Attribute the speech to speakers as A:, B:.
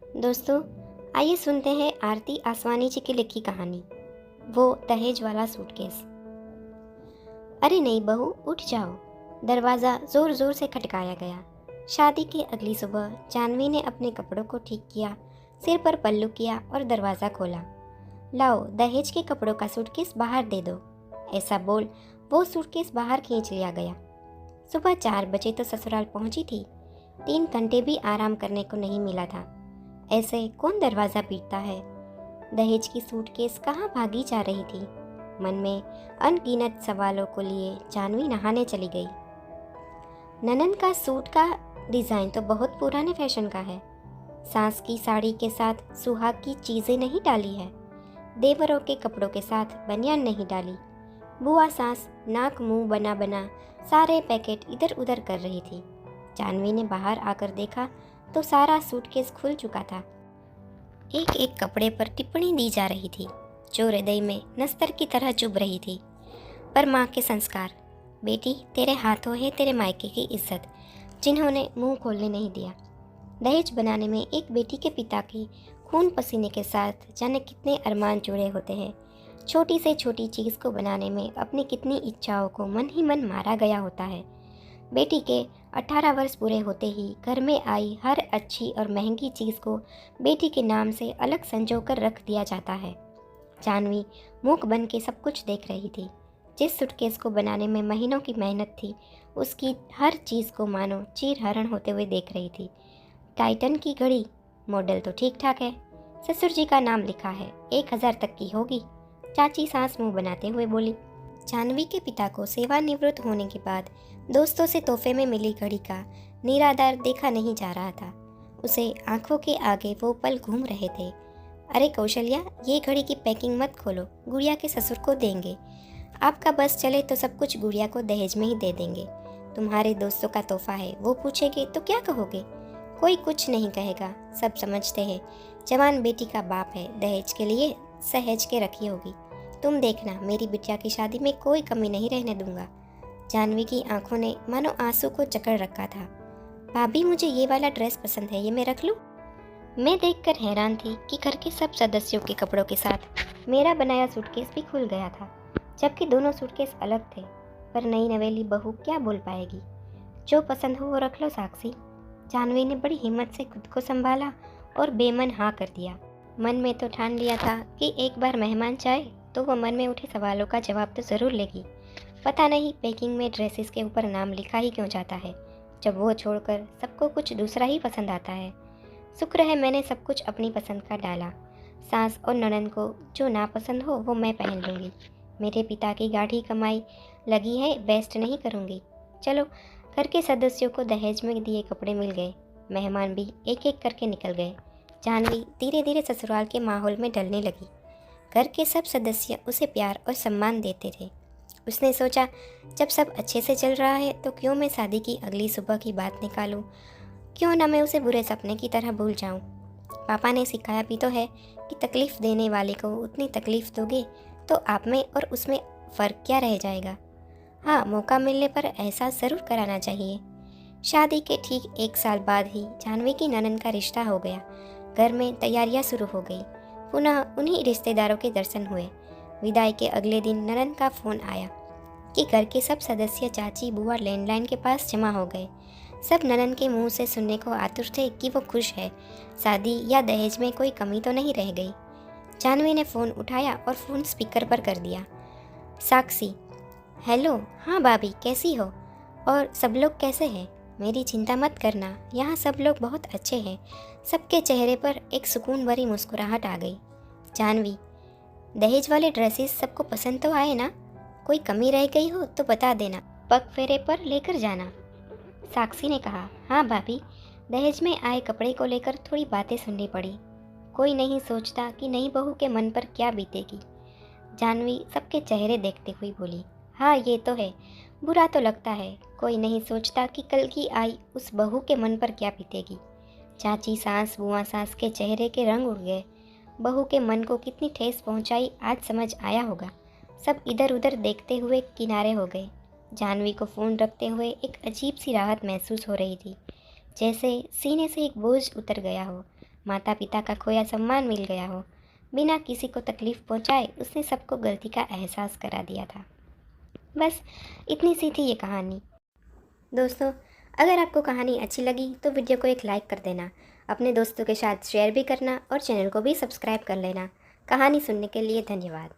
A: दोस्तों, आइए सुनते हैं आरती आसवानी जी की लिखी कहानी, वो दहेज वाला सूटकेस। अरे नहीं बहू, उठ जाओ। दरवाज़ा ज़ोर ज़ोर से खटकाया गया। शादी की अगली सुबह जानवी ने अपने कपड़ों को ठीक किया, सिर पर पल्लू किया और दरवाज़ा खोला। लाओ, दहेज के कपड़ों का सूटकेस बाहर दे दो। ऐसा बोल वो सूटकेस बाहर खींच लिया गया। सुबह 4 बजे तो ससुराल पहुंची थी। 3 घंटे भी आराम करने को नहीं मिला था। ऐसे कौन दरवाज़ा पीटता है? दहेज की सूटकेस कहाँ भागी जा रही थी? मन में अनगिनत सवालों को लिए जानवी नहाने चली गई। ननन का सूट का डिज़ाइन तो बहुत पुराने फैशन का है। सास की साड़ी के साथ सुहाग की चीज़ें नहीं डाली है। देवरों के कपड़ों के साथ बनियान नहीं डाली। बुआ सास नाक मुंह बना बना सारे पैकेट इधर उधर कर रही थी। जानवी ने बाहर आकर देखा तो सारा सूटकेस खुल चुका था। एक एक कपड़े पर टिप्पणी दी जा रही थी, जो हृदय में नस्तर की तरह चुभ रही थी। पर माँ के संस्कार, बेटी तेरे हाथों है तेरे मायके की इज्जत, जिन्होंने मुंह खोलने नहीं दिया। दहेज बनाने में एक बेटी के पिता की खून पसीने के साथ जाने कितने अरमान जुड़े होते हैं। छोटी से छोटी चीज़ को बनाने में अपनी कितनी इच्छाओं को मन ही मन मारा गया होता है। बेटी के 18 वर्ष पूरे होते ही घर में आई हर अच्छी और महंगी चीज़ को बेटी के नाम से अलग संजो कर रख दिया जाता है। जानवी मूक बन के सब कुछ देख रही थी। जिस सूटकेस को बनाने में महीनों की मेहनत थी, उसकी हर चीज़ को मानो चीर हरण होते हुए देख रही थी। टाइटन की घड़ी, मॉडल तो ठीक ठाक है। ससुर जी का नाम लिखा है, 1000 तक की होगी। चाची सांस मुंह बनाते हुए बोली। जानवी के पिता को सेवानिवृत्त होने के बाद दोस्तों से तोहफे में मिली घड़ी का निरादार देखा नहीं जा रहा था। उसे आंखों के आगे वो पल घूम रहे थे। अरे कौशल्या, ये घड़ी की पैकिंग मत खोलो, गुड़िया के ससुर को देंगे। आपका बस चले तो सब कुछ गुड़िया को दहेज में ही दे देंगे। तुम्हारे दोस्तों का तोहफा है, वो पूछेंगे तो क्या कहोगे? कोई कुछ नहीं कहेगा, सब समझते हैं जवान बेटी का बाप है, दहेज के लिए सहेज के रखी होगी। तुम देखना, मेरी बिटिया की शादी में कोई कमी नहीं रहने दूंगा। जानवी की आंखों ने मानो आंसू को जकड़ रखा था। भाभी, मुझे ये वाला ड्रेस पसंद है, ये मैं रख लूं? मैं देखकर हैरान थी कि घर के सब सदस्यों के कपड़ों के साथ मेरा बनाया सूटकेस भी खुल गया था, जबकि दोनों सूटकेस अलग थे। पर नई नवेली बहू क्या बोल पाएगी? जो पसंद हो वो रख लो साक्षी। जानवी ने बड़ी हिम्मत से खुद को संभाला और बेमन हाँ कर दिया। मन में तो ठान लिया था कि एक बार मेहमान चाहे तो वह मन में उठे सवालों का जवाब तो ज़रूर लेगी। पता नहीं पैकिंग में ड्रेसेस के ऊपर नाम लिखा ही क्यों जाता है, जब वो छोड़कर सबको कुछ दूसरा ही पसंद आता है। शुक्र है मैंने सब कुछ अपनी पसंद का डाला। सास और ननन को जो नापसंद हो वो मैं पहन लूँगी। मेरे पिता की गाढ़ी कमाई लगी है, वेस्ट नहीं करूँगी। चलो, घर के सदस्यों को दहेज में दिए कपड़े मिल गए। मेहमान भी एक एक करके निकल गए। जानवी धीरे धीरे ससुराल के माहौल में ढलने लगी। घर के सब सदस्य उसे प्यार और सम्मान देते थे। उसने सोचा, जब सब अच्छे से चल रहा है तो क्यों मैं शादी की अगली सुबह की बात निकालूं? क्यों ना मैं उसे बुरे सपने की तरह भूल जाऊं? पापा ने सिखाया भी तो है कि तकलीफ़ देने वाले को उतनी तकलीफ़ दोगे तो आप में और उसमें फ़र्क क्या रह जाएगा? हाँ, मौका मिलने पर एहसास ज़रूर कराना चाहिए। शादी के ठीक 1 साल बाद ही जानवी की ननन का रिश्ता हो गया। घर में तैयारियां शुरू हो गई। पुनः उन्हीं रिश्तेदारों के दर्शन हुए। विदाई के अगले दिन ननन का फ़ोन आया कि घर के सब सदस्य चाची बुआ लैंडलाइन के पास जमा हो गए। सब ननन के मुंह से सुनने को आतुर थे कि वो खुश है, शादी या दहेज में कोई कमी तो नहीं रह गई। जानवी ने फ़ोन उठाया और फ़ोन स्पीकर पर कर दिया। साक्षी, हेलो। हाँ भाभी, कैसी हो? और सब लोग कैसे हैं? मेरी चिंता मत करना, यहाँ सब लोग बहुत अच्छे हैं। सबके चेहरे पर एक सुकून भरी मुस्कुराहट आ गई। जानवी, दहेज वाले ड्रेसेस सबको पसंद तो आए ना? कोई कमी रह गई हो तो बता देना, पग फेरे पर लेकर जाना। साक्षी ने कहा, हाँ भाभी, दहेज में आए कपड़े को लेकर थोड़ी बातें सुननी पड़ी। कोई नहीं सोचता कि नई बहू के मन पर क्या बीतेगी। जानवी सबके चेहरे देखते हुए बोली, हाँ ये तो है, बुरा तो लगता है। कोई नहीं सोचता कि कल की आई उस बहू के मन पर क्या बीतेगी। चाची सास बुआ सास के चेहरे के रंग उड़ गए। बहू के मन को कितनी ठेस पहुंचाई आज समझ आया होगा। सब इधर उधर देखते हुए किनारे हो गए। जानवी को फ़ोन रखते हुए एक अजीब सी राहत महसूस हो रही थी, जैसे सीने से एक बोझ उतर गया हो। माता पिता का खोया सम्मान मिल गया हो। बिना किसी को तकलीफ़ पहुंचाए उसने सबको गलती का एहसास करा दिया था। बस इतनी सी थी ये कहानी। दोस्तों, अगर आपको कहानी अच्छी लगी तो वीडियो को एक लाइक कर देना, अपने दोस्तों के साथ शेयर भी करना और चैनल को भी सब्सक्राइब कर लेना। कहानी सुनने के लिए धन्यवाद।